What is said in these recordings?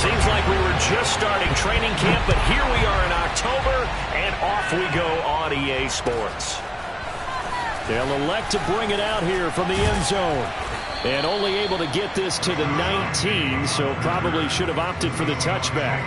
Seems like we were just starting training camp, but here we are in October, and off we go on EA Sports. They'll elect to bring it out here from the end zone. And only able to get this to the 19, so probably should have opted for the touchback.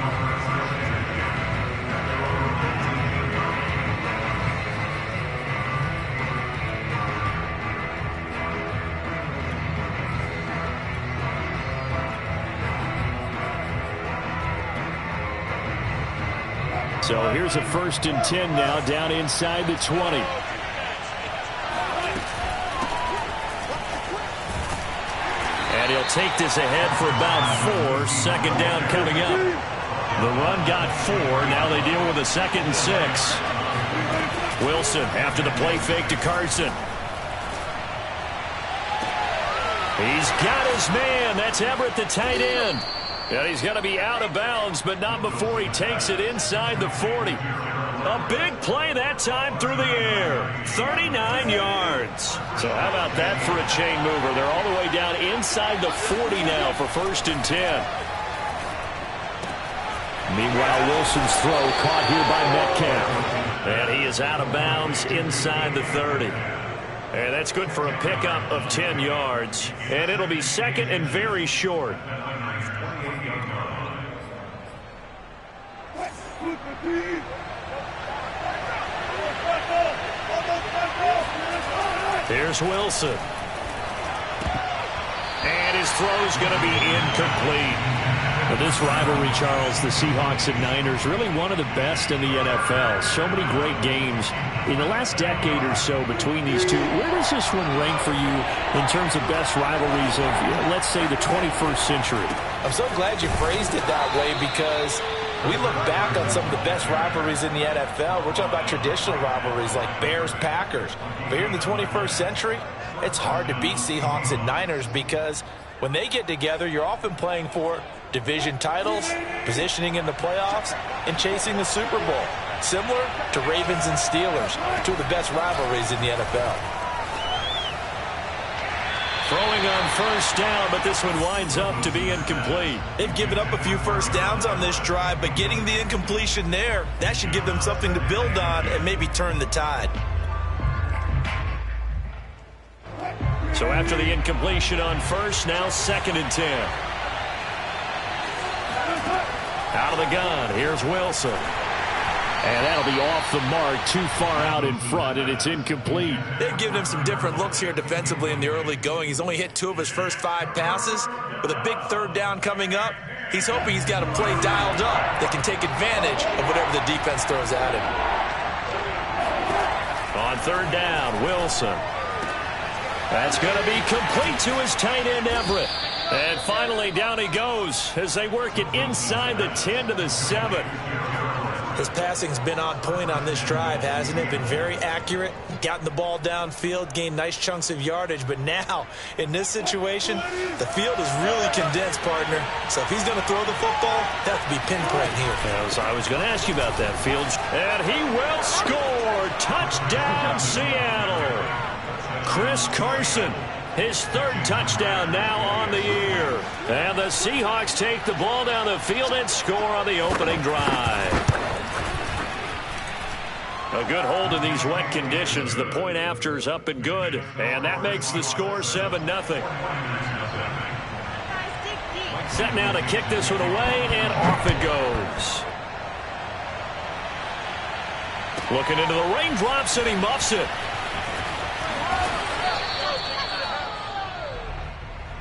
So here's a 1st and 10 now, down inside the 20. And he'll take this ahead for about 4. 2nd down coming up. The run got 4. Now they deal with a 2nd and 6. Wilson after the play fake to Carson. He's got his man. That's Everett, the tight end. And he's going to be out of bounds, but not before he takes it inside the 40. A big play that time through the air. 39 yards. So how about that for a chain mover? They're all the way down inside the 40 now for 1st and 10. Meanwhile, Wilson's throw caught here by Metcalf. And he is out of bounds inside the 30. And that's good for a pickup of 10 yards. And it'll be 2nd and very short. Here's Wilson. And his throw's going to be incomplete. Well, this rivalry, Charles, the Seahawks and Niners, really one of the best in the NFL. So many great games in the last decade or so between these two. Where does this one rank for you in terms of best rivalries of, let's say, the 21st century? I'm so glad you phrased it that way because we look back on some of the best rivalries in the NFL. We're talking about traditional rivalries like Bears-Packers. But here in the 21st century, it's hard to beat Seahawks and Niners because when they get together, you're often playing for division titles, positioning in the playoffs, and chasing the Super Bowl. Similar to Ravens and Steelers, two of the best rivalries in the NFL. Throwing on 1st down, but this one winds up to be incomplete. They've given up a few 1st downs on this drive, but getting the incompletion there, that should give them something to build on and maybe turn the tide. So after the incompletion on 1st, now 2nd and 10. Out of the gun, here's Wilson. And that'll be off the mark, too far out in front, and it's incomplete. They've given him some different looks here defensively in the early going. He's only hit 2 of his first 5 passes. With a big 3rd down coming up, he's hoping he's got a play dialed up that can take advantage of whatever the defense throws at him. On 3rd down, Wilson. That's going to be complete to his tight end, Everett. And finally, down he goes as they work it inside the 10 to the 7. His passing's been on point on this drive, hasn't it? Been very accurate, gotten the ball downfield, gained nice chunks of yardage. But now, in this situation, the field is really condensed, partner. So if he's going to throw the football, that would be pinpoint here. I was going to ask you about that, Fields. And he will score. Touchdown, Seattle. Chris Carson, his 3rd touchdown now on the year. And the Seahawks take the ball down the field and score on the opening drive. A good hold in these wet conditions. The point after is up and good. And that makes the score 7-0. Set now to kick this one away, and off it goes. Looking into the raindrops, and he muffs it.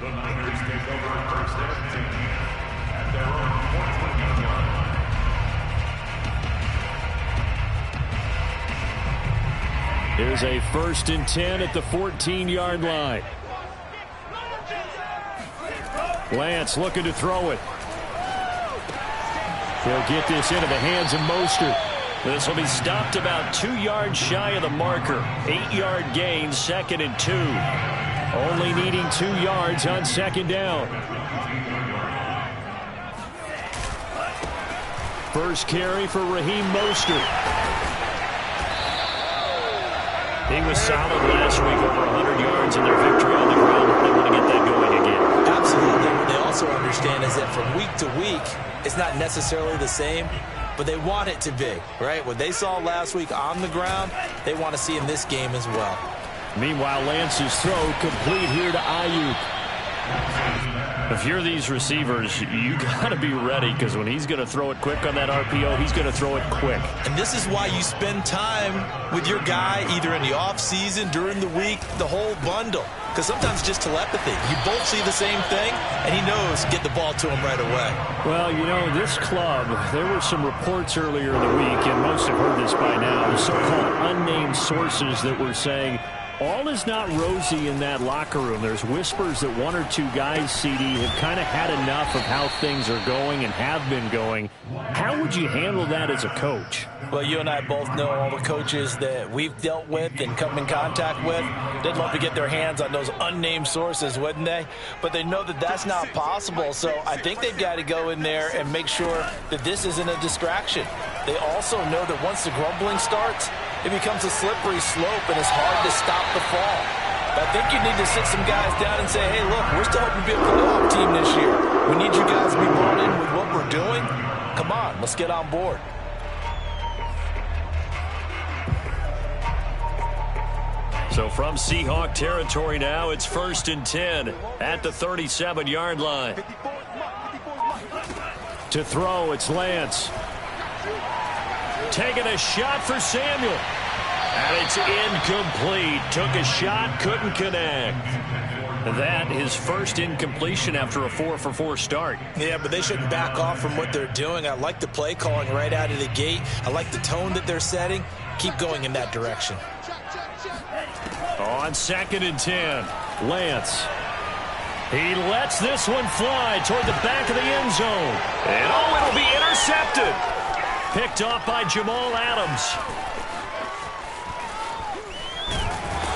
The Niners take over 1st and 10 at their own 1-yard line. Here's a 1st and 10 at the 14-yard line. Lance looking to throw it. He'll get this into the hands of Mostert. This will be stopped about 2 yards shy of the marker. 8-yard gain, 2nd and 2. Only needing 2 yards on 2nd down. First carry for Raheem Mostert. He was solid last week, over 100 yards in their victory on the ground. They want to get that going again. Absolutely. They also understand understand is that from week to week, it's not necessarily the same, but they want it to be, right? What they saw last week on the ground, they want to see in this game as well. Meanwhile, Lance's throw complete here to Ayuk. If you're these receivers, you got to be ready, because when he's going to throw it quick on that RPO, he's going to throw it quick. And this is why you spend time with your guy either in the offseason, during the week, the whole bundle. Because sometimes it's just telepathy. You both see the same thing, and he knows get the ball to him right away. Well, you know, this club, there were some reports earlier in the week, and most have heard this by now, so-called unnamed sources that were saying all is not rosy in that locker room. There's whispers that one or two guys, CD, have kind of had enough of how things are going and have been going. How would you handle that as a coach? Well, you and I both know all the coaches that we've dealt with and come in contact with. They'd love to get their hands on those unnamed sources, wouldn't they? But they know that that's not possible, so I think they've got to go in there and make sure that this isn't a distraction. They also know that once the grumbling starts, it becomes a slippery slope, and it's hard to stop the fall. But I think you need to sit some guys down and say, hey, look, we're still hoping to be a playoff team this year. We need you guys to be bought in with what we're doing. Come on, let's get on board. So from Seahawk territory now, it's 1st and 10 at the 37-yard line. To throw, it's Lance. Taking a shot for Samuel. And it's incomplete. Took a shot, couldn't connect. That his first incompletion after a 4-for-4 start. Yeah, but they shouldn't back off from what they're doing. I like the play calling right out of the gate. I like the tone that they're setting. Keep going in that direction. On 2nd and 10, Lance. He lets this one fly toward the back of the end zone. And it'll be intercepted. Picked off by Jamal Adams.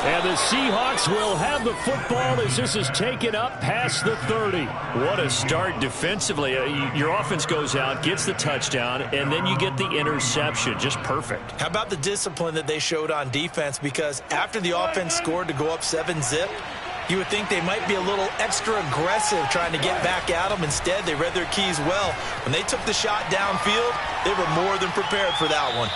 And the Seahawks will have the football as this is taken up past the 30. What a start defensively. Your offense goes out, gets the touchdown, and then you get the interception. Just perfect. How about the discipline that they showed on defense? Because after the offense scored to go up 7-zip, you would think they might be a little extra aggressive trying to get back at them. Instead, they read their keys well. When they took the shot downfield, they were more than prepared for that one.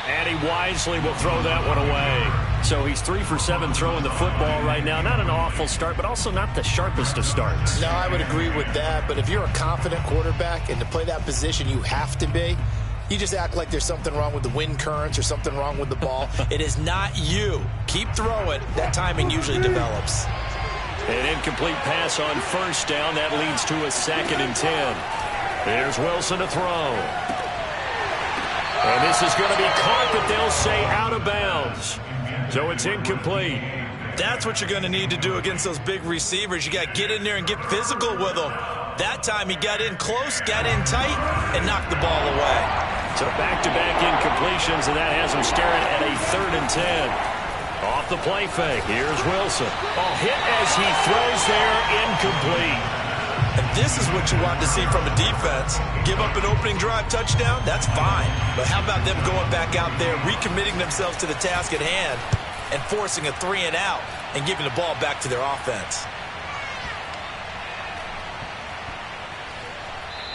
And he wisely will throw that one away. So he's 3 for 7 throwing the football right now. Not an awful start, but also not the sharpest of starts. No, I would agree with that. But if you're a confident quarterback and to play that position you have to be, you just act like there's something wrong with the wind currents or something wrong with the ball. It is not you. Keep throwing. That timing usually develops. An incomplete pass on 1st down. That leads to a 2nd and 10. There's Wilson to throw. And this is going to be caught, but they'll say out of bounds. So it's incomplete. That's what you're going to need to do against those big receivers. You got to get in there and get physical with them. That time he got in close, got in tight, and knocked the ball away. So back-to-back incompletions, and that has him staring at a 3rd and 10. Off the play fake. Here's Wilson. Oh, hit as he throws there, incomplete. And this is what you want to see from a defense. Give up an opening drive touchdown, that's fine. But how about them going back out there, recommitting themselves to the task at hand, and forcing a 3-and-out and giving the ball back to their offense?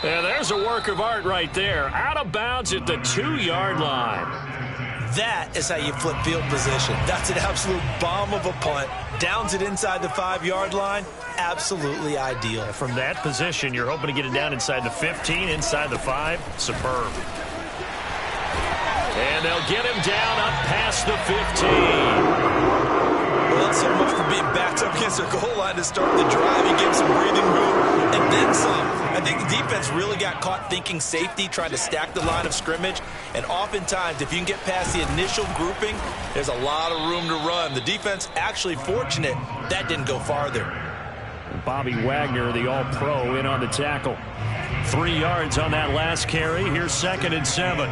Yeah, there's a work of art right there. Out of bounds at the 2-yard line. That is how you flip field position. That's an absolute bomb of a punt. Downs it inside the 5-yard line. Absolutely ideal. From that position, you're hoping to get it down inside the 15, inside the 5. Superb. And they'll get him down up past the 15. Well, so much for being backed up against their goal line to start the drive. He gave some breathing room and then some. I think the defense really got caught thinking safety, trying to stack the line of scrimmage. And oftentimes, if you can get past the initial grouping, there's a lot of room to run. The defense actually fortunate that didn't go farther. Bobby Wagner, the all-pro, in on the tackle. 3 yards on that last carry. Here's 2nd and 7.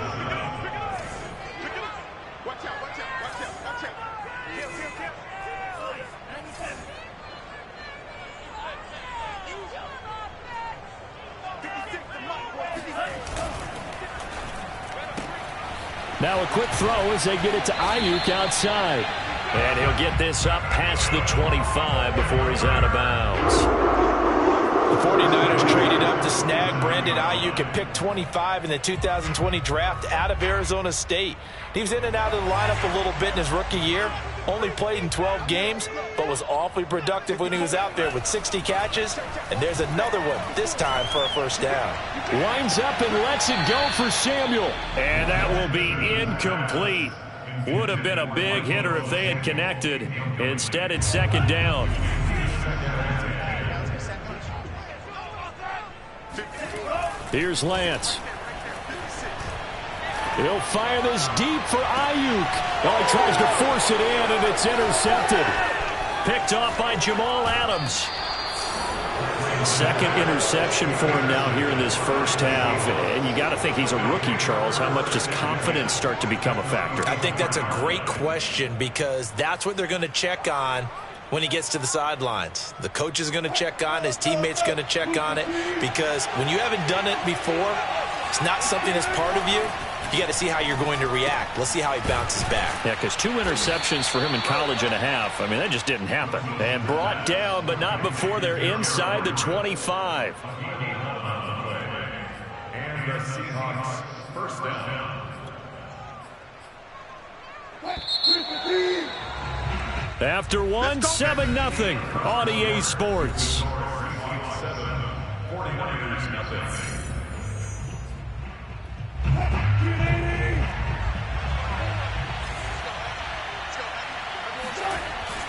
Now a quick throw as they get it to Ayuk outside. And he'll get this up past the 25 before he's out of bounds. The 49ers traded up to snag Brandon Ayuk at pick 25 in the 2020 draft out of Arizona State. He was in and out of the lineup a little bit in his rookie year. Only played in 12 games, but was awfully productive when he was out there with 60 catches. And there's another one, this time for a first down. Winds up and lets it go for Samuel. And that will be incomplete. Would have been a big hitter if they had connected. Instead, it's second down. Here's Lance. He'll fire this deep for Ayuk. Well, he tries to force it in, and it's intercepted. Picked off by Jamal Adams. Second interception for him now here in this first half. And you got to think he's a rookie, Charles. How much does confidence start to become a factor? I think that's a great question because that's what they're going to check on when he gets to the sidelines. The coach is going to check on it. His teammates going to check on it because when you haven't done it before, it's not something that's part of you. You got to see how you're going to react. Let's see how he bounces back. Yeah, because 2 interceptions for him in college and a half. I mean, that just didn't happen. And brought down, but not before they're inside the 25. And the Seahawks first down. After one, 7-0 on EA Sports. 49ers nothing.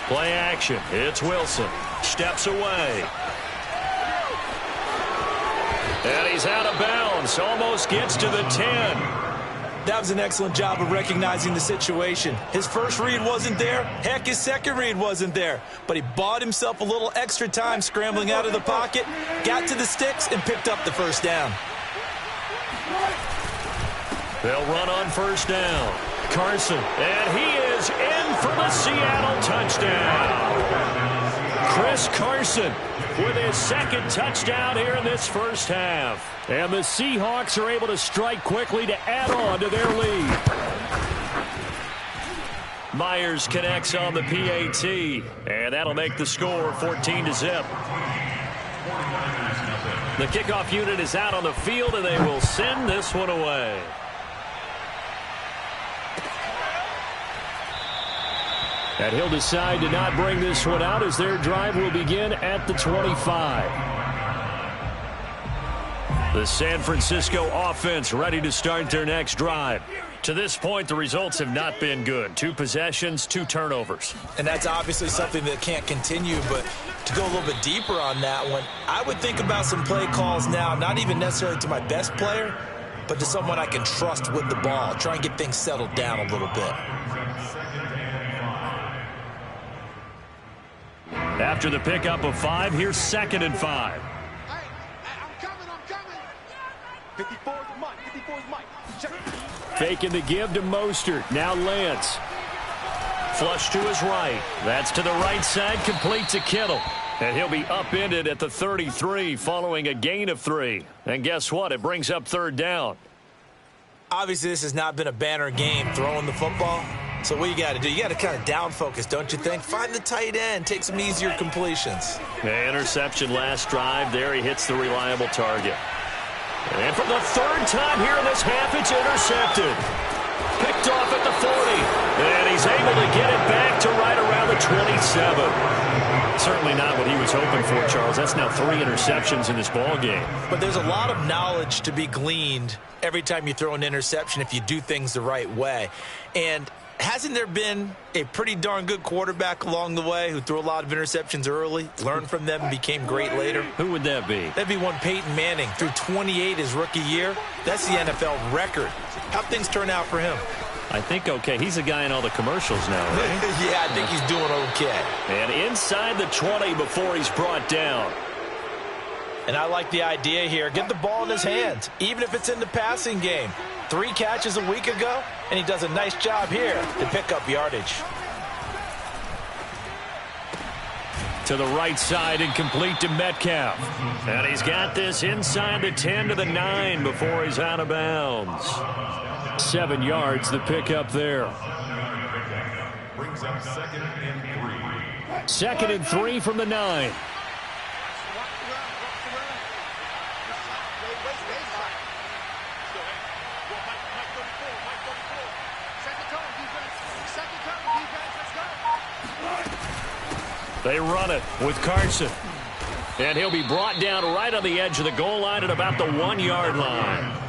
Play action. It's Wilson. Steps away. And he's out of bounds. Almost gets to the 10. That was an excellent job of recognizing the situation. His first read wasn't there. Heck, his second read wasn't there. But he bought himself a little extra time scrambling out of the pocket, got to the sticks, and picked up the first down. They'll run on first down. Carson, and he is in for the Seattle touchdown. Chris Carson with his second touchdown here in this first half. And the Seahawks are able to strike quickly to add on to their lead. Myers connects on the PAT, and that'll make the score 14-0. The kickoff unit is out on the field, and they will send this one away. And he'll decide to not bring this one out as their drive will begin at the 25. The San Francisco offense ready to start their next drive. To this point, the results have not been good. 2 possessions, 2 turnovers. And that's obviously something that can't continue, but to go a little bit deeper on that one, I would think about some play calls now, not even necessarily to my best player, but to someone I can trust with the ball. Try and get things settled down a little bit. After the pickup of 5, here's 2nd and 5. I'm coming. 54 is Mike. Faking the give to Mostert. Now Lance. Flush to his right. That's to the right side. Complete to Kittle. And he'll be upended at the 33 following a gain of 3. And guess what? It brings up 3rd down. Obviously, this has not been a banner game throwing the football. So what you got to do, you got to kind of down focus, don't you think? Find the tight end, take some easier completions. Interception last drive. There he hits the reliable target. And for the 3rd time here in this half, it's intercepted. Picked off at the 40. And he's able to get it back to right around the 27. Certainly not what he was hoping for, Charles. That's now 3 interceptions in this ball game. But there's a lot of knowledge to be gleaned every time you throw an interception if you do things the right way. And hasn't there been a pretty darn good quarterback along the way who threw a lot of interceptions early, learned from them, and became great later? Who would that be? That'd be one Peyton Manning. Threw 28 his rookie year. That's the NFL record. How'd things turn out for him? I think okay. He's a guy in all the commercials now, right? Yeah, I think he's doing okay. And inside the 20 before he's brought down. And I like the idea here. Get the ball in his hands, even if it's in the passing game. 3 catches a week ago, and he does a nice job here to pick up yardage. To the right side and complete to Metcalf. And he's got this inside the 10 to the 9 before he's out of bounds. 7 yards, the pickup there. Brings up 2nd and 3. 2nd and 3 from the 9. They run it with Carson. And he'll be brought down right on the edge of the goal line at about the 1-yard line.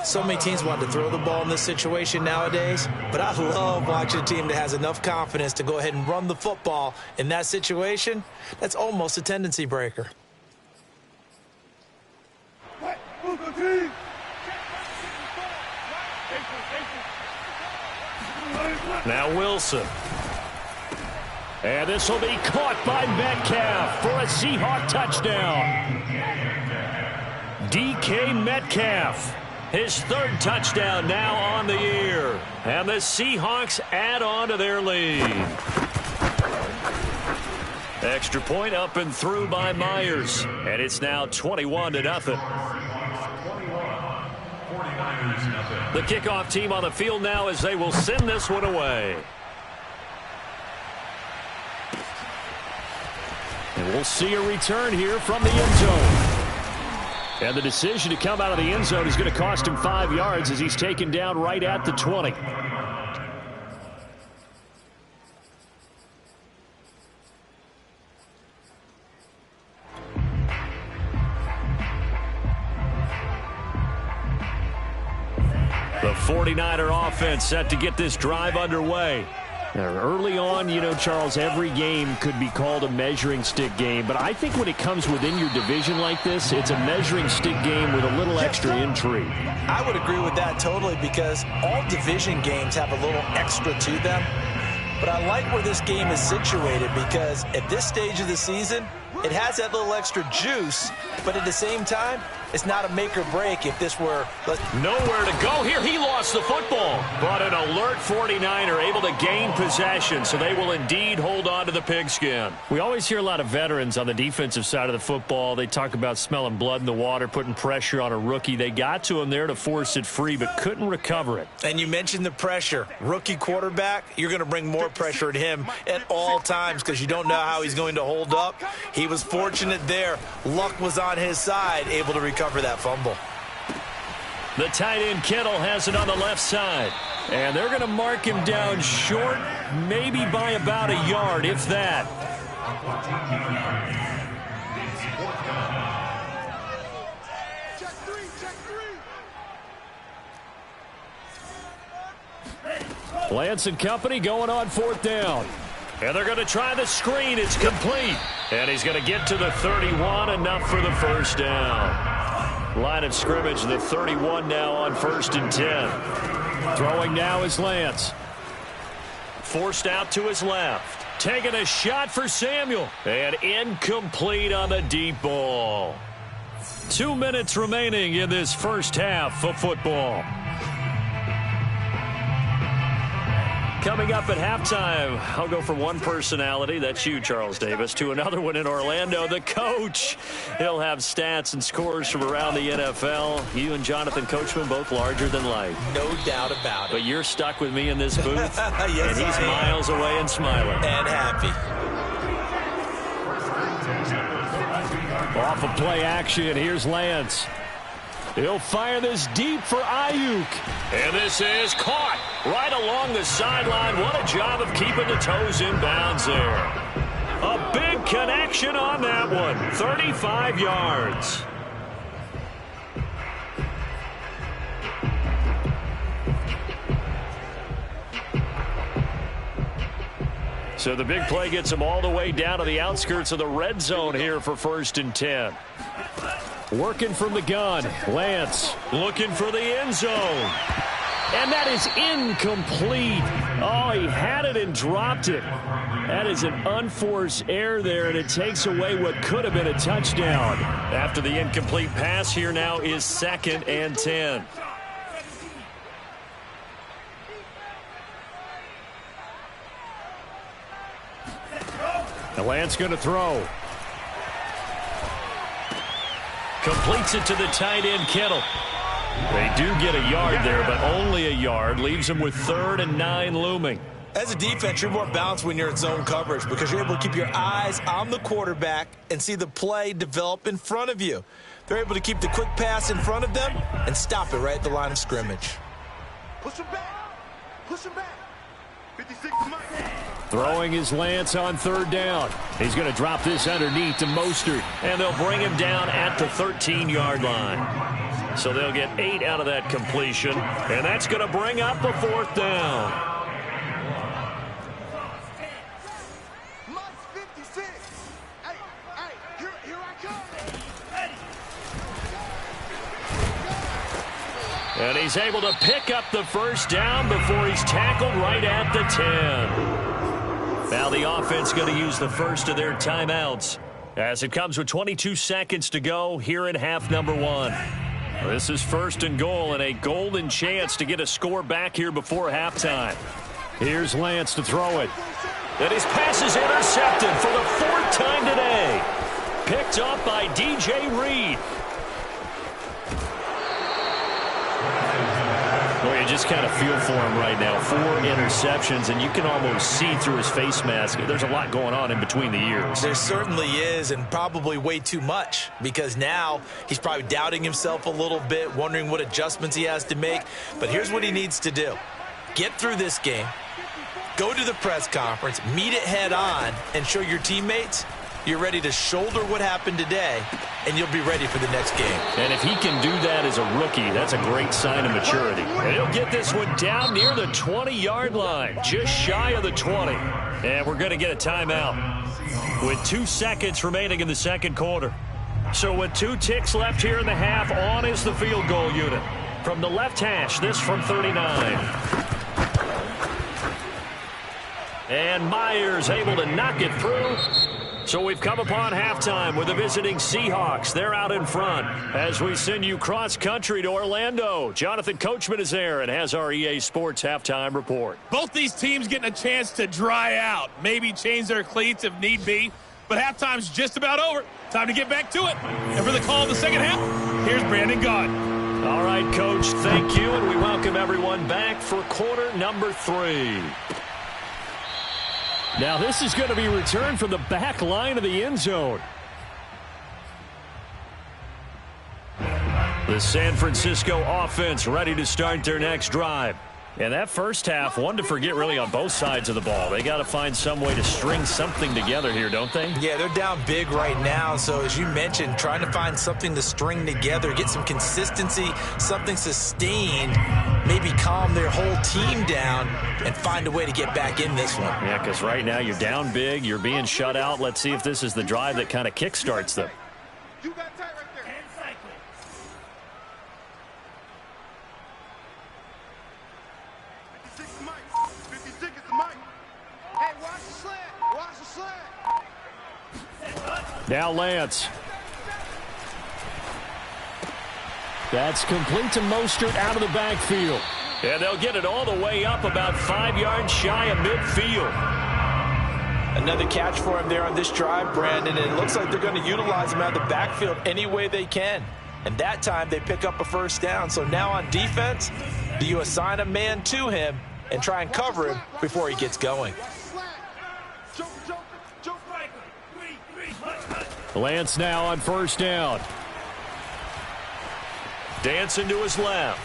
So many teams want to throw the ball in this situation nowadays, but I love watching a team that has enough confidence to go ahead and run the football in that situation. That's almost a tendency breaker. Now Wilson. And this will be caught by Metcalf for a Seahawk touchdown. DK Metcalf, his third touchdown now on the year. And the Seahawks add on to their lead. Extra point up and through by Myers. And it's now 21-0. The kickoff team on the field now as they will send this one away. And we'll see a return here from the end zone. And the decision to come out of the end zone is going to cost him 5 yards as he's taken down right at the 20. The 49er offense set to get this drive underway. Now, early on, you know, Charles, every game could be called a measuring stick game. But I think when it comes within your division like this, it's a measuring stick game with a little extra intrigue. I would agree with that totally because all division games have a little extra to them. But I like where this game is situated because at this stage of the season, it has that little extra juice. But at the same time, it's not a make or break if this were... Nowhere to go here. He lost the football. But an alert 49er able to gain possession, so they will indeed hold on to the pigskin. We always hear a lot of veterans on the defensive side of the football. They talk about smelling blood in the water, putting pressure on a rookie. They got to him there to force it free, but couldn't recover it. And you mentioned the pressure. Rookie quarterback, you're going to bring more pressure at him at all times because you don't know how he's going to hold up. He was fortunate there. Luck was on his side, able to recover that fumble. The tight end Kittle has it on the left side. And they're going to mark him down short, maybe by about a yard, if that. Lance and company going on 4th down. And they're going to try the screen. It's complete. And he's going to get to the 31, enough for the first down. Line of scrimmage, the 31 now on 1st and 10. Throwing now is Lance. Forced out to his left. Taking a shot for Samuel. And incomplete on the deep ball. 2 minutes remaining in this first half of football. Coming up at halftime, I'll go from one personality, that's you, Charles Davis, to another one in Orlando, the coach. He'll have stats and scores from around the NFL. You and Jonathan Coachman both larger than life. No doubt about it. But you're stuck with me in this booth, yes, and he's miles away and smiling. And happy. Off of play action, here's Lance. He'll fire this deep for Ayuk. And this is caught right along the sideline. What a job of keeping the toes in bounds there. A big connection on that one. 35 yards. So the big play gets him all the way down to the outskirts of the red zone here for 1st and 10. Working from the gun. Lance looking for the end zone. And that is incomplete. Oh, he had it and dropped it. That is an unforced error there, and it takes away what could have been a touchdown. After the incomplete pass, here now is 2nd and 10. Now Lance going to throw. Completes it to the tight end, Kittle. They do get a yard there, but only a yard. Leaves them with 3rd and 9 looming. As a defense, you're more balanced when you're in zone coverage because you're able to keep your eyes on the quarterback and see the play develop in front of you. They're able to keep the quick pass in front of them and stop it right at the line of scrimmage. Push him back. Push him back. 56 Mike. Throwing his Lance on third down. He's going to drop this underneath to Mostert, and they'll bring him down at the 13-yard line. So they'll get 8 out of that completion, and that's going to bring up a fourth down. And he's able to pick up the first down before he's tackled right at the 10. Now the offense going to use the first of their timeouts as it comes with 22 seconds to go here in half number 1. This is first and goal and a golden chance to get a score back here before halftime. Here's Lance to throw it. And his pass is intercepted for the 4th time today. Picked up by DJ Reed. Well, you just kind of feel for him right now. 4 interceptions, and you can almost see through his face mask. There's a lot going on in between the ears. There certainly is, and probably way too much, because now he's probably doubting himself a little bit, wondering what adjustments he has to make. But here's what he needs to do. Get through this game, go to the press conference, meet it head on, and show your teammates you're ready to shoulder what happened today, and you'll be ready for the next game. And if he can do that as a rookie, that's a great sign of maturity. And he'll get this one down near the 20-yard line, just shy of the 20. And we're going to get a timeout with 2 seconds remaining in the second quarter. So with 2 ticks left here in the half, on is the field goal unit. From the left hash, this from 39. And Myers able to knock it through. So we've come upon halftime with the visiting Seahawks. They're out in front as we send you cross-country to Orlando. Jonathan Coachman is there and has our EA Sports halftime report. Both these teams getting a chance to dry out, maybe change their cleats if need be, but halftime's just about over. Time to get back to it. And for the call of the second half, here's Brandon Gaud. All right, Coach, thank you, and we welcome everyone back for quarter number 3. Now this is going to be returned from the back line of the end zone. The San Francisco offense ready to start their next drive. And that first half, one to forget really on both sides of the ball. They got to find some way to string something together here, don't they? Yeah, they're down big right now. So as you mentioned, trying to find something to string together, get some consistency, something sustained, maybe calm their whole team down and find a way to get back in this one. Yeah, because right now you're down big, you're being shut out. Let's see if this is the drive that kind of kickstarts them. You got tight right there. Now Lance. That's complete to Mostert out of the backfield. And they'll get it all the way up about 5 yards shy of midfield. Another catch for him there on this drive, Brandon. And it looks like they're going to utilize him out of the backfield any way they can. And that time they pick up a first down. So now on defense, do you assign a man to him and try and cover him before he gets going? Lance now on first down. Dancing to his left.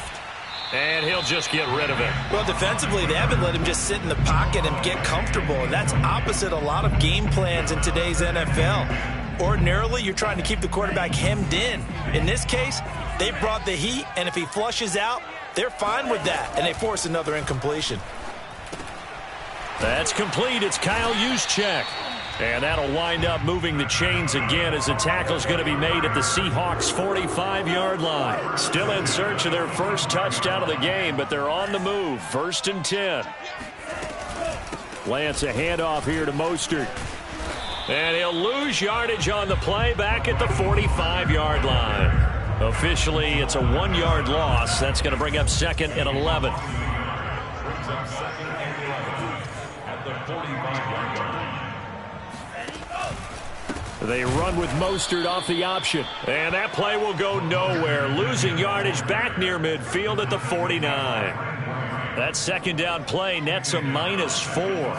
And he'll just get rid of it. Well, defensively, they haven't let him just sit in the pocket and get comfortable. And that's opposite a lot of game plans in today's NFL. Ordinarily, you're trying to keep the quarterback hemmed in. In this case, they brought the heat, and if he flushes out, they're fine with that, and they force another incompletion. That's complete. It's Kyle Juszczyk. And that'll wind up moving the chains again as the tackle's going to be made at the Seahawks' 45-yard line. Still in search of their first touchdown of the game, but they're on the move. 1st and 10. Lance a handoff here to Mostert. And he'll lose yardage on the play back at the 45-yard line. Officially, it's a 1-yard loss. That's going to bring up 2nd and 11. They run with Mostert off the option. And that play will go nowhere. Losing yardage back near midfield at the 49. That 2nd down play nets a -4.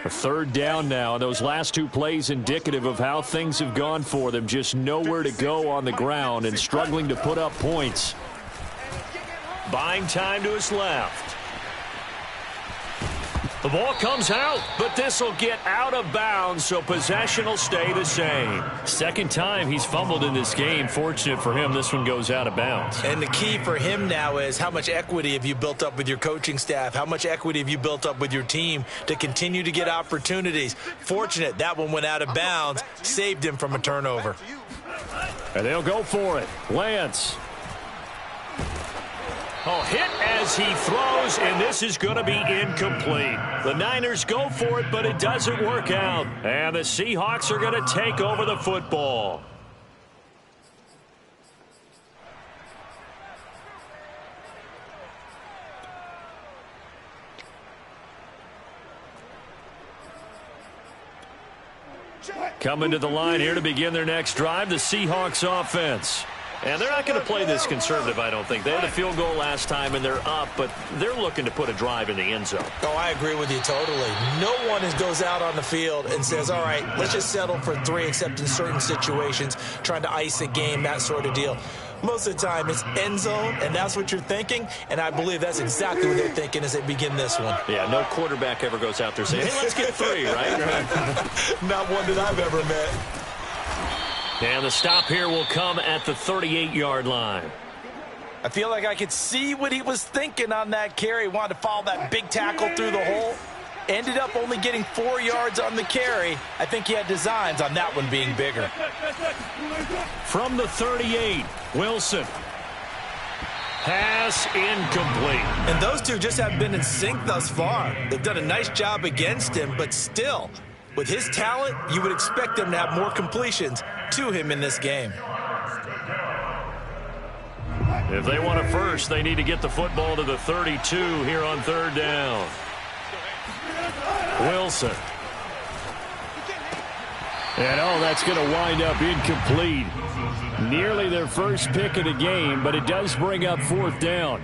A 3rd down now. And those last 2 plays indicative of how things have gone for them. Just nowhere to go on the ground and struggling to put up points. buying time to his left. The ball comes out, but this will get out of bounds, so possession will stay the same. Second time he's fumbled in this game. Fortunate for him, this one goes out of bounds. And the key for him now is how much equity have you built up with your coaching staff? How much equity have you built up with your team to continue to get opportunities? Fortunate that one went out of bounds, saved him from a turnover. And they'll go for it. Lance. Oh, hit as he throws, and this is going to be incomplete. The Niners go for it, but it doesn't work out. And the Seahawks are going to take over the football. Coming to the line here to begin their next drive, the Seahawks offense. And they're not going to play this conservative, I don't think. They had a field goal last time, and they're up, but they're looking to put a drive in the end zone. Oh, I agree with you totally. No one goes out on the field and says, all right, let's just settle for 3, except in certain situations, trying to ice a game, that sort of deal. Most of the time, it's end zone, and that's what you're thinking, and I believe that's exactly what they're thinking as they begin this one. Yeah, no quarterback ever goes out there saying, hey, let's get 3, right? Not one that I've ever met. And the stop here will come at the 38-yard line. I feel like I could see what he was thinking on that carry. Wanted to follow that big tackle through the hole. Ended up only getting 4 yards on the carry. I think he had designs on that one being bigger. From the 38, Wilson. Pass incomplete. And those two just haven't been in sync thus far. They've done a nice job against him, but still, with his talent, you would expect them to have more completions to him in this game. If they want a first, they need to get the football to the 32 here on third down. Wilson. And, that's going to wind up incomplete. Nearly their first pick of the game, but it does bring up fourth down.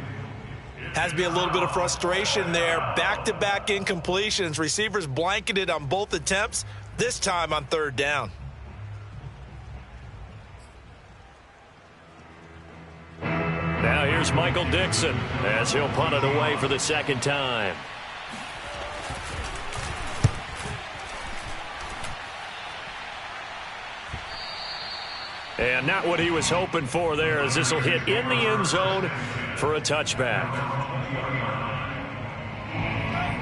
Has to be a little bit of frustration there. Back-to-back incompletions. Receivers blanketed on both attempts, this time on third down. Now here's Michael Dixon as he'll punt it away for the second time. And not what he was hoping for there, as this will hit in the end zone for a touchback.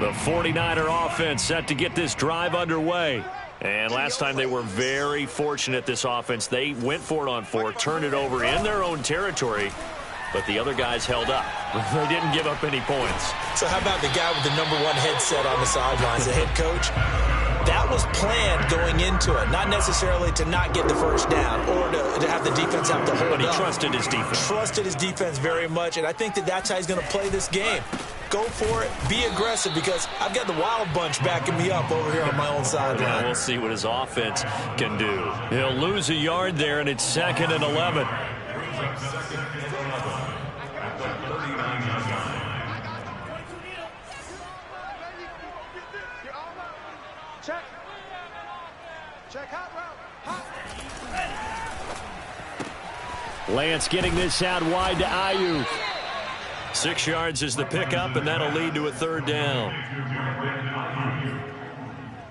The 49er offense set to get this drive underway. And last time they were very fortunate, this offense. They went for it on 4, turned it over in their own territory, but the other guys held up. They didn't give up any points. So how about the guy with the #1 headset on the sidelines, the head coach? That was planned going into it, not necessarily to not get the first down or to have the defense have to hold up. But he trusted his defense. Trusted his defense very much, and I think that's how he's going to play this game. Go for it, be aggressive, because I've got the wild bunch backing me up over here on my own sideline. Yeah, we'll see what his offense can do. He'll lose a yard there, and it's 2nd and 11. Lance getting this out wide to Ayuk. 6 yards is the pickup, and that'll lead to a third down.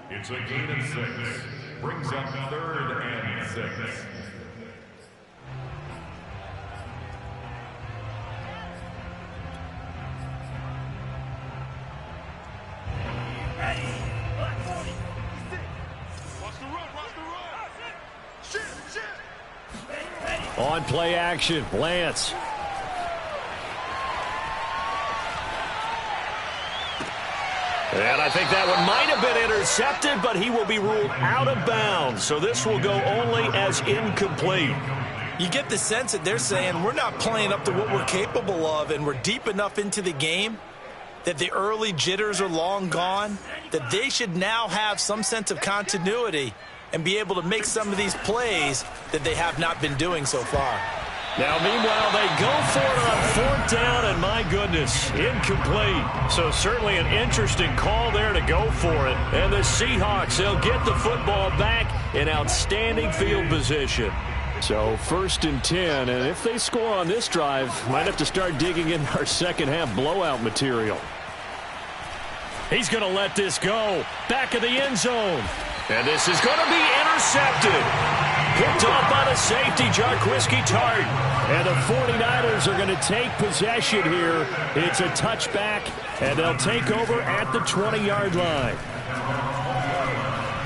It's a gain of 6. Brings up 3rd and 6. On play action, Lance. And I think that one might have been intercepted, but he will be ruled out of bounds. So this will go only as incomplete. You get the sense that they're saying we're not playing up to what we're capable of, and we're deep enough into the game that the early jitters are long gone, that they should now have some sense of continuity and be able to make some of these plays that they have not been doing so far. Now, meanwhile, they go for it on fourth down, and my goodness, incomplete. So certainly an interesting call there to go for it. And the Seahawks, they'll get the football back in outstanding field position. So 1st and 10, and if they score on this drive, might have to start digging in our second half blowout material. He's going to let this go. Back of the end zone. And this is going to be intercepted. Picked off by the safety, Jarquiski Tart. And the 49ers are going to take possession here. It's a touchback, and they'll take over at the 20-yard line.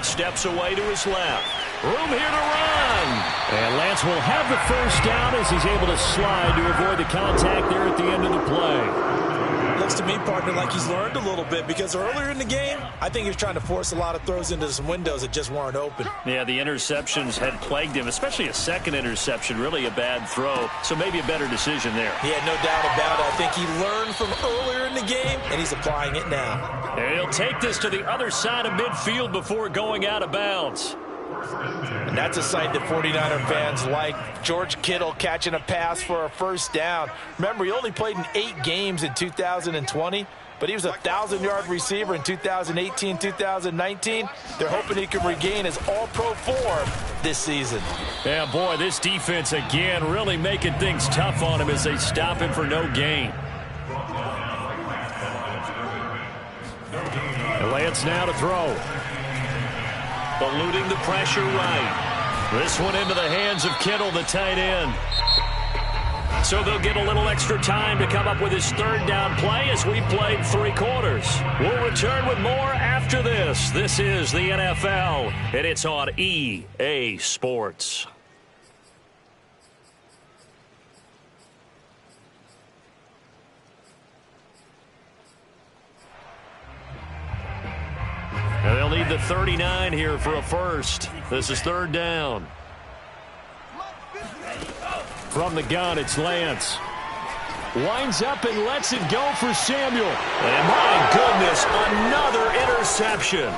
Steps away to his left. Room here to run. And Lance will have the first down as he's able to slide to avoid the contact there at the end of the play. Looks to me, partner, like he's learned a little bit, because earlier in the game, I think he was trying to force a lot of throws into some windows that just weren't open. Yeah, the interceptions had plagued him, especially a second interception, really a bad throw, so maybe a better decision there. Yeah, no doubt about it. I think he learned from earlier in the game, and he's applying it now. And he'll take this to the other side of midfield before going out of bounds. And that's a sight that 49er fans like. George Kittle catching a pass for a first down. Remember, he only played in 8 games in 2020, but he was a 1,000-yard receiver in 2018, 2019. They're hoping he can regain his all-pro form this season. Yeah, boy, this defense again really making things tough on him as they stop him for no gain. And Lance now to throw. Eluding the pressure right. This one into the hands of Kittle, the tight end. So they'll get a little extra time to come up with his third down play as we played 3 quarters. We'll return with more after this. This is the NFL, and it's on EA Sports. And they'll need the 39 here for a first. This is 3rd down. From the gun, it's Lance. Winds up and lets it go for Samuel. And my goodness, another interception.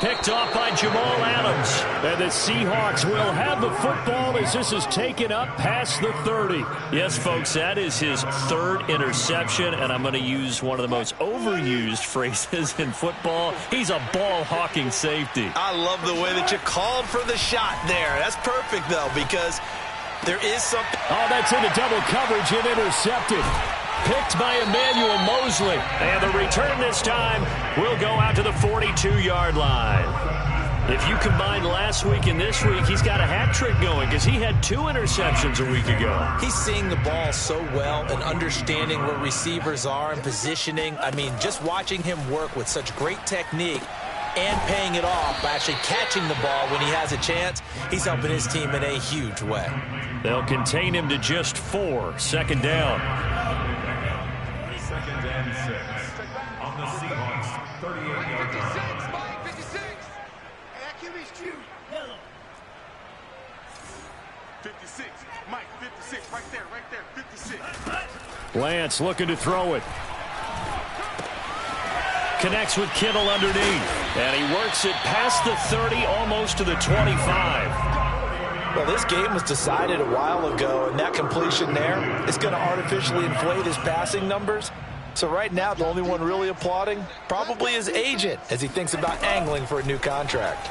Picked off by Jamal Adams. And the Seahawks will have the football as this is taken up past the 30. Yes, folks, that is his 3rd interception, and I'm going to use one of the most overused phrases in football. He's a ball-hawking safety. I love the way that you called for the shot there. That's perfect, though, because there is something. Oh, that's into double coverage and intercepted. Picked by Emmanuel Mosley. And the return this time will go out to the 42-yard line. If you combine last week and this week, he's got a hat trick going because he had 2 interceptions a week ago. He's seeing the ball so well and understanding where receivers are and positioning. I mean, just watching him work with such great technique and paying it off by actually catching the ball when he has a chance, he's helping his team in a huge way. They'll contain him to just 4. 2nd down. 2nd and 6 on the Seahawks 38-yard line. 56. Hey, QB's cute. 56. Mike, 56. Right there. 56. Lance looking to throw it. Connects with Kittle underneath. And he works it past the 30, almost to the 25. Well, this game was decided a while ago, and that completion there is going to artificially inflate his passing numbers. So right now, the only one really applauding probably his agent as he thinks about angling for a new contract.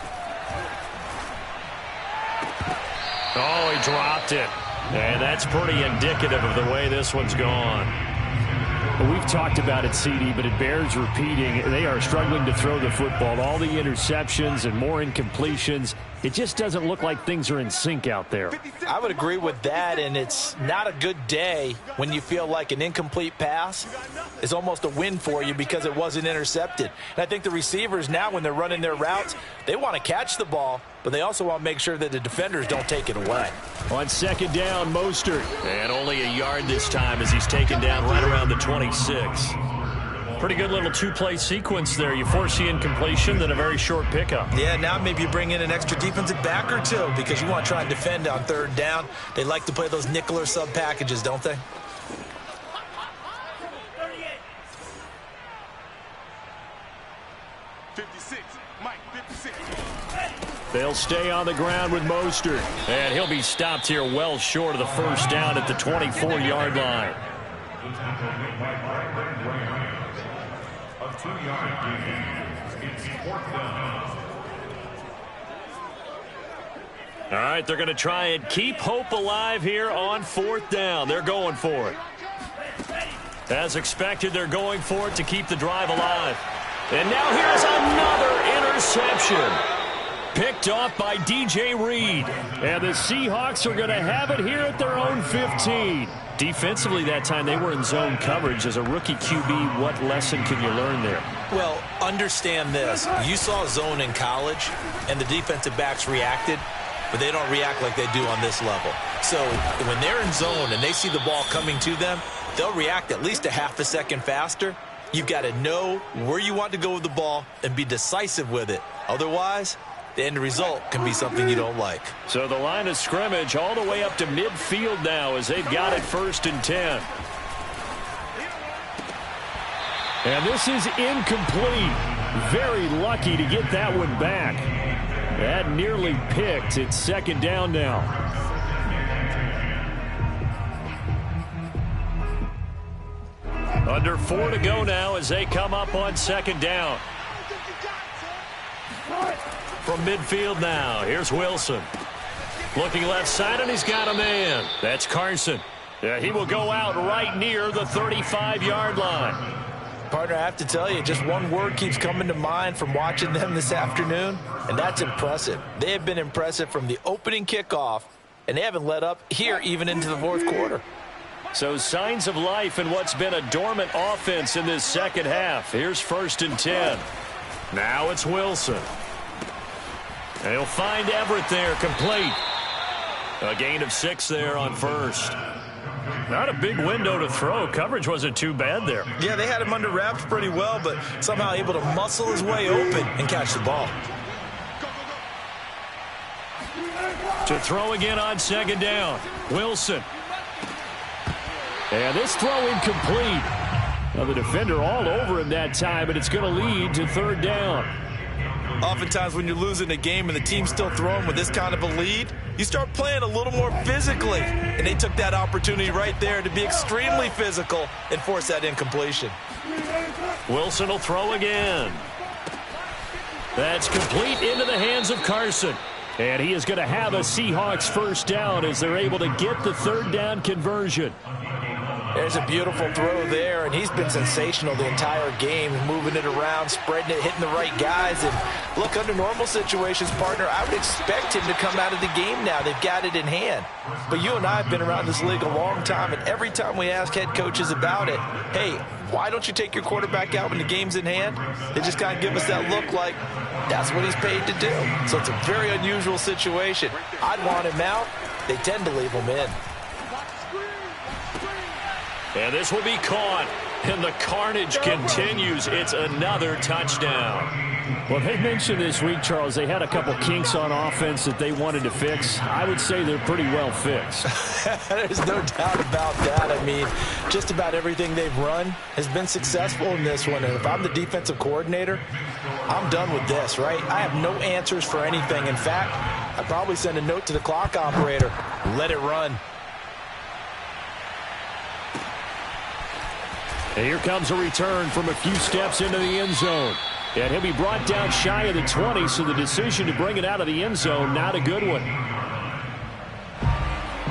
Oh, he dropped it. And that's pretty indicative of the way this one's gone. We've talked about it, CD, but it bears repeating. They are struggling to throw the football. All the interceptions and more incompletions. It just doesn't look like things are in sync out there. I would agree with that, and it's not a good day when you feel like an incomplete pass is almost a win for you because it wasn't intercepted. And I think the receivers now, when they're running their routes, they want to catch the ball, but they also want to make sure that the defenders don't take it away. On 2nd down, Mostert. And only a yard this time as he's taken down right around the 26. Pretty good little 2-play sequence there. You force the incompletion, then a very short pickup. Yeah, now maybe you bring in an extra defensive back or 2 because you want to try and defend on 3rd down. They like to play those nickel or sub packages, don't they? 56. Mike, 56. They'll stay on the ground with Mostert. And he'll be stopped here well short of the first down at the 24-yard line. A 2-yard gain. It's 4th down. All right, they're going to try and keep hope alive here on 4th down. They're going for it. As expected, they're going for it to keep the drive alive. And now here's another interception. Picked off by DJ Reed. And the Seahawks are going to have it here at their own 15. Defensively that time, they were in zone coverage. As a rookie QB, what lesson can you learn there? Well, understand this. You saw zone in college, and the defensive backs reacted, but they don't react like they do on this level. So when they're in zone and they see the ball coming to them, they'll react at least a half a second faster. You've got to know where you want to go with the ball and be decisive with it. Otherwise, the end result can be something you don't like. So the line of scrimmage all the way up to midfield now as they've got it 1st and 10. And this is incomplete. Very lucky to get that one back. That nearly picked. It's 2nd down now. Under 4 to go now as they come up on 2nd down. From midfield now, here's Wilson. Looking left side, and he's got a man. That's Carson. Yeah, he will go out right near the 35-yard line. Partner, I have to tell you, just one word keeps coming to mind from watching them this afternoon, and that's impressive. They have been impressive from the opening kickoff, and they haven't let up here even into the 4th quarter. So signs of life in what's been a dormant offense in this 2nd half. Here's 1st and 10. Now it's Wilson. And he'll find Everett there, complete. A gain of 6 there on 1st. Not a big window to throw. Coverage wasn't too bad there. Yeah, they had him under wraps pretty well, but somehow able to muscle his way open and catch the ball. To throw again on 2nd down. Wilson. And this throw incomplete. Now the defender all over him that time, but it's going to lead to 3rd down. Oftentimes when you're losing a game and the team's still throwing with this kind of a lead, you start playing a little more physically. And they took that opportunity right there to be extremely physical and force that incompletion. Wilson will throw again. That's complete into the hands of Carson. And he is going to have a Seahawks 1st down as they're able to get the 3rd down conversion. There's a beautiful throw there, and he's been sensational the entire game, moving it around, spreading it, hitting the right guys. And look, under normal situations, partner, I would expect him to come out of the game now. They've got it in hand. But you and I have been around this league a long time, and every time we ask head coaches about it, hey, why don't you take your quarterback out when the game's in hand? They just kind of give us that look like that's what he's paid to do. So it's a very unusual situation. I'd want him out. They tend to leave him in. And this will be caught. And the carnage continues. It's another touchdown. Well, they mentioned this week, Charles, they had a couple kinks on offense that they wanted to fix. I would say they're pretty well fixed. There's no doubt about that. I mean, just about everything they've run has been successful in this one. And if I'm the defensive coordinator, I'm done with this, right? I have no answers for anything. In fact, I'd probably send a note to the clock operator. Let it run. And here comes a return from a few steps into the end zone. And he'll be brought down shy of the 20, so the decision to bring it out of the end zone, not a good one.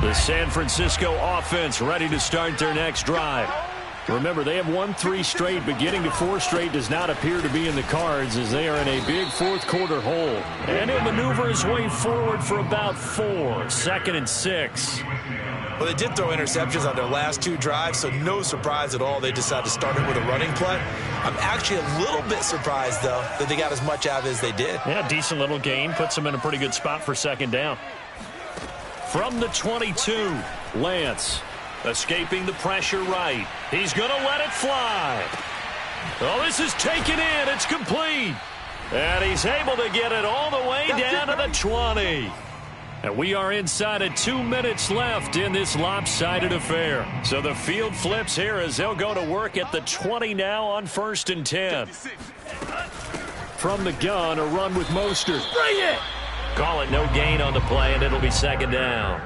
The San Francisco offense ready to start their next drive. Remember, they have won 3 straight, but getting to 4 straight does not appear to be in the cards as they are in a big 4th quarter hole. And he'll maneuver his way forward for about 4, 2nd and 6. Well, they did throw interceptions on their last 2 drives, so no surprise at all they decided to start it with a running play. I'm actually a little bit surprised, though, that they got as much out of it as they did. Yeah, decent little gain. Puts them in a pretty good spot for 2nd down. From the 22, Lance escaping the pressure right. He's going to let it fly. Oh, this is taken in. It's complete. And he's able to get it all the way down to the 20. And we are inside of 2 minutes left in this lopsided affair. So the field flips here as they'll go to work at the 20 now on 1st and 10. From the gun, a run with Mostert. Bring it! Call it no gain on the play, and it'll be 2nd down.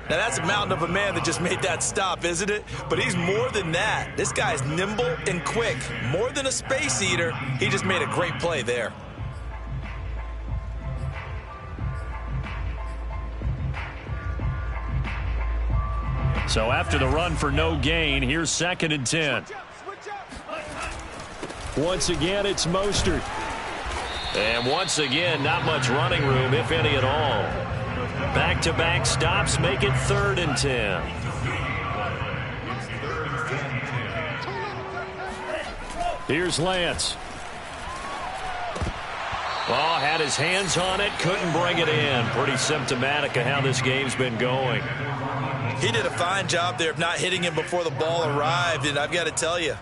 Now, that's a mountain of a man that just made that stop, isn't it? But he's more than that. This guy's nimble and quick. More than a space eater, he just made a great play there. So after the run for no gain, here's 2nd and 10. Once again, it's Mostert. And once again, not much running room, if any at all. Back-to-back stops make it 3rd and 10. Here's Lance. Oh, had his hands on it, couldn't bring it in. Pretty symptomatic of how this game's been going. He did a fine job there of not hitting him before the ball arrived, and I've got to tell you,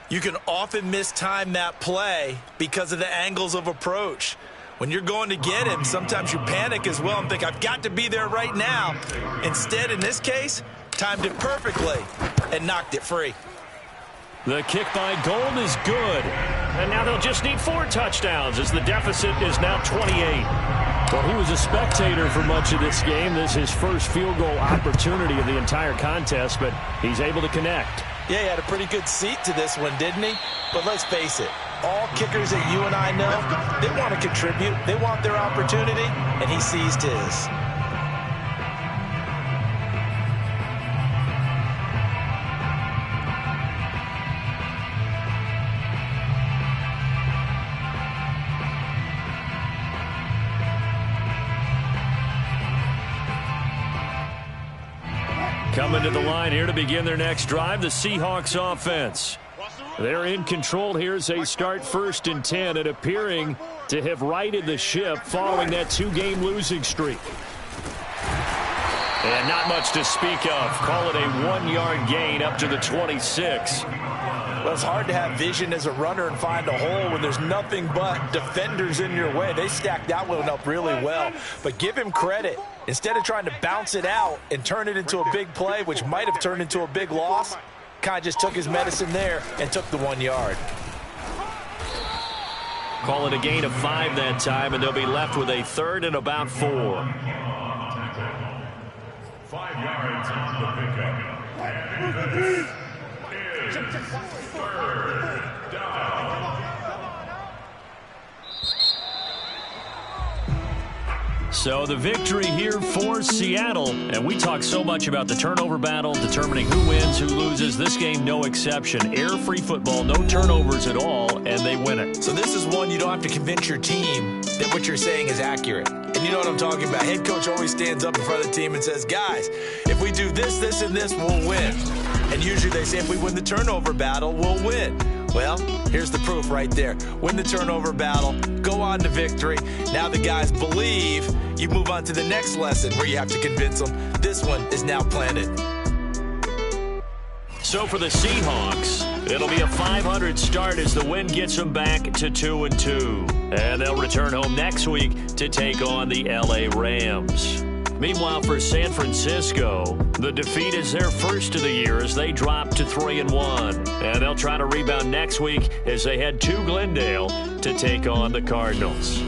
you can often mistime that play because of the angles of approach. When you're going to get him, sometimes you panic as well and think, I've got to be there right now. Instead, in this case, timed it perfectly and knocked it free. The kick by Gold is good. And now they'll just need 4 touchdowns as the deficit is now 28. Well, he was a spectator for much of this game. This is his first field goal opportunity of the entire contest, but he's able to connect. Yeah, he had a pretty good seat to this one, didn't he? But let's face it, all kickers that you and I know, they want to contribute. They want their opportunity, and he seized his. Coming to the line here to begin their next drive, the Seahawks offense. They're in control here as they start 1st and 10 and appearing to have righted the ship following that 2-game losing streak. And not much to speak of. Call it a 1-yard gain up to the 26. Well, it's hard to have vision as a runner and find a hole when there's nothing but defenders in your way. They stacked that one up really well. But give him credit. Instead of trying to bounce it out and turn it into a big play, which might have turned into a big loss, kind of just took his medicine there and took the 1 yard. Call it a gain of 5 that time, and they'll be left with a 3rd and about 4. 5 yards on the pickup. And this is 3rd down. So the victory here for Seattle. And we talk so much about the turnover battle, determining who wins, who loses. This game, no exception. Error-free football, no turnovers at all, and they win it. So this is one you don't have to convince your team that what you're saying is accurate. And you know what I'm talking about. Head coach always stands up in front of the team and says, guys, if we do this, this, and this, we'll win. And usually they say if we win the turnover battle, we'll win. Well, here's the proof right there. Win the turnover battle, go on to victory. Now the guys believe. You move on to the next lesson where you have to convince them. This one is now planted. So for the Seahawks, it'll be a 500 start as the win gets them back to 2-2. And they'll return home next week to take on the LA Rams. Meanwhile, for San Francisco, the defeat is their first of the year as they drop to 3-1. And they'll try to rebound next week as they head to Glendale to take on the Cardinals.